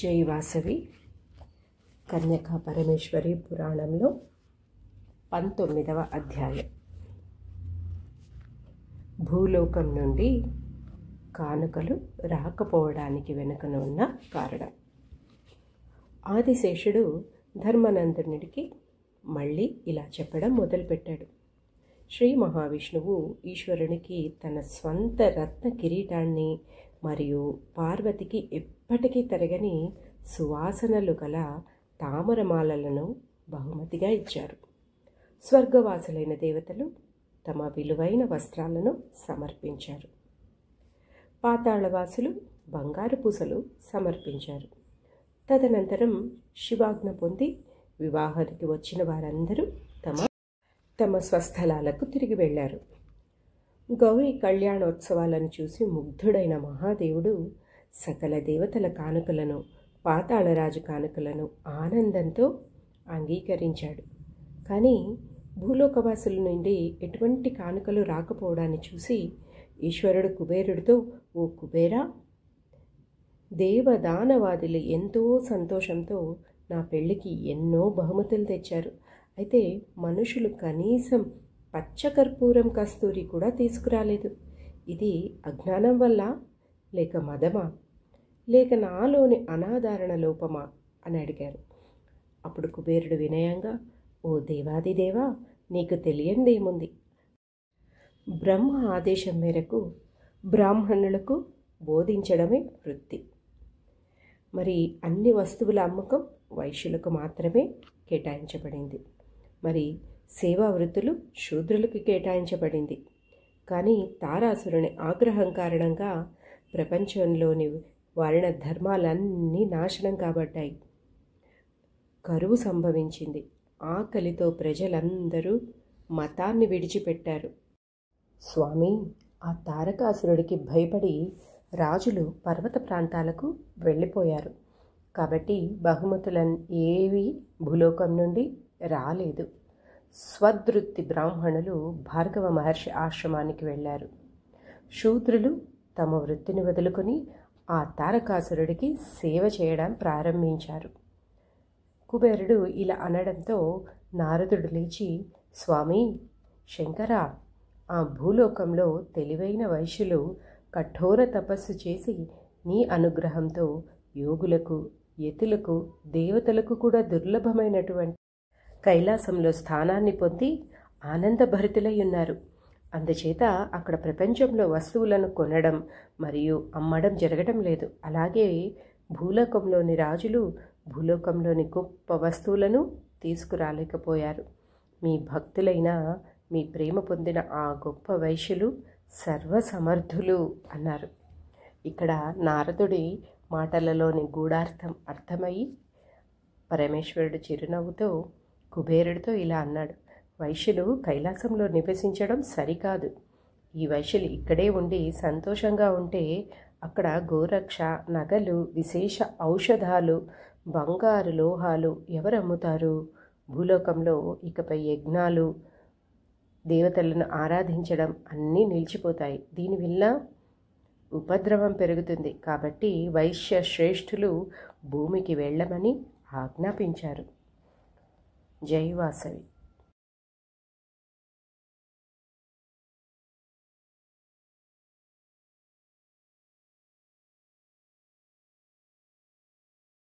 జై వాసవి కన్యకా పరమేశ్వరి పురాణంలో 19వ అధ్యాయం. భూలోకం నుండి కానుకలు రాకపోవడానికి వెనుకన ఉన్న కారణం. ఆదిశేషుడు ధర్మనందనుడికి మళ్ళీ ఇలా చెప్పడం మొదలుపెట్టాడు. శ్రీ మహావిష్ణువు ఈశ్వరునికి తన స్వంత రత్న కిరీటాన్ని మరియు పార్వతికి ఎప్పటికీ తరగని సువాసనలు గల తామరమాలలను బహుమతిగా ఇచ్చారు. స్వర్గవాసులైన దేవతలు తమ విలువైన వస్త్రాలను సమర్పించారు. పాతాళవాసులు బంగారు పూసలు సమర్పించారు. తదనంతరం శివాజ్ఞ పొంది వివాహానికి వచ్చిన వారందరూ తమ స్వస్థలాలకు తిరిగి వెళ్ళారు. గౌరీ కళ్యాణోత్సవాలను చూసి ముగ్ధుడైన మహాదేవుడు సకల దేవతల కానుకలను, పాతాళరాజు కానుకలను ఆనందంతో అంగీకరించాడు. కానీ భూలోకవాసుల నుండి ఎటువంటి కానుకలు రాకపోవడాన్ని చూసి ఈశ్వరుడు కుబేరుడితో, ఓ కుబేరా, దేవదానవాదులు ఎంతో సంతోషంతో నా పెళ్లికి ఎన్నో బహుమతులు తెచ్చారు. అయితే మనుషులు కనీసం పచ్చకర్పూరం కస్తూరి కూడా తీసుకురాలేదు. ఇది అజ్ఞానం వల్ల, లేక మదమా, లేక నాలోని అనాదరణ లోపమా అని అడిగారు. అప్పుడు కుబేరుడు వినయంగా, ఓ దేవాదిదేవా, నీకు తెలియందేముంది? బ్రహ్మ ఆదేశం మేరకు బ్రాహ్మణులకు బోధించడమే వృత్తి. మరి అన్ని వస్తువుల అమ్మకం వైశ్యులకు మాత్రమే కేటాయించబడింది. మరి సేవా వృత్తులు శూద్రులకు కేటాయించబడింది. కానీ తారాసురుని ఆగ్రహం కారణంగా ప్రపంచంలోని వర్ణ ధర్మాలన్నీ నాశనం కాబడ్డాయి. కరువు సంభవించింది. ఆకలితో ప్రజలందరూ మతాన్ని విడిచిపెట్టారు. స్వామి, ఆ తారకాసురుడికి భయపడి రాజులు పర్వత ప్రాంతాలకు వెళ్ళిపోయారు. కాబట్టి బహుమతులను ఏవీ భూలోకం నుండి రాలేదు. స్వదృత్తి బ్రాహ్మణులు భార్గవ మహర్షి ఆశ్రమానికి వెళ్ళారు. శూద్రులు తమ వృత్తిని వదులుకొని ఆ తారకాసురుడికి సేవ చేయడం ప్రారంభించారు. కుబేరుడు ఇలా అనడంతో నారదుడు లేచి, స్వామి శంకర, ఆ భూలోకంలో తెలివైన వైశ్యులు కఠోర తపస్సు చేసి నీ అనుగ్రహంతో యోగులకు, యతులకు, దేవతలకు కూడా దుర్లభమైనటువంటి కైలాసంలో స్థానాన్ని పొంది ఆనందభరితులై ఉన్నారు. అందుచేత అక్కడ ప్రపంచంలో వస్తువులను కొనడం మరియు అమ్మడం జరగడం లేదు. అలాగే భూలోకంలోని రాజులు భూలోకంలోని గొప్ప వస్తువులను తీసుకురాలేకపోయారు. మీ భక్తులైన, మీ ప్రేమ పొందిన ఆ గొప్ప వైశ్యులు సర్వసమర్థులు అన్నారు. ఇక్కడ నారదుడి మాటలలోని గూఢార్థం అర్థమయ్యి పరమేశ్వరుడు చిరునవ్వుతో కుబేరుడితో ఇలా అన్నాడు, వైశ్యులు కైలాసంలో నివసించడం సరికాదు. ఈ వైశ్యులు ఇక్కడే ఉండి సంతోషంగా ఉంటే అక్కడ గోరక్ష, నగలు, విశేష ఔషధాలు, బంగారు లోహాలు ఎవరు అమ్ముతారు? భూలోకంలో ఇకపై యజ్ఞాలు, దేవతలను ఆరాధించడం అన్నీ నిలిచిపోతాయి. దీనివల్ల ఉపద్రవం పెరుగుతుంది. కాబట్టి వైశ్య శ్రేష్ఠులు భూమికి వెళ్ళమని ఆజ్ఞాపించారు. జై వాసవి.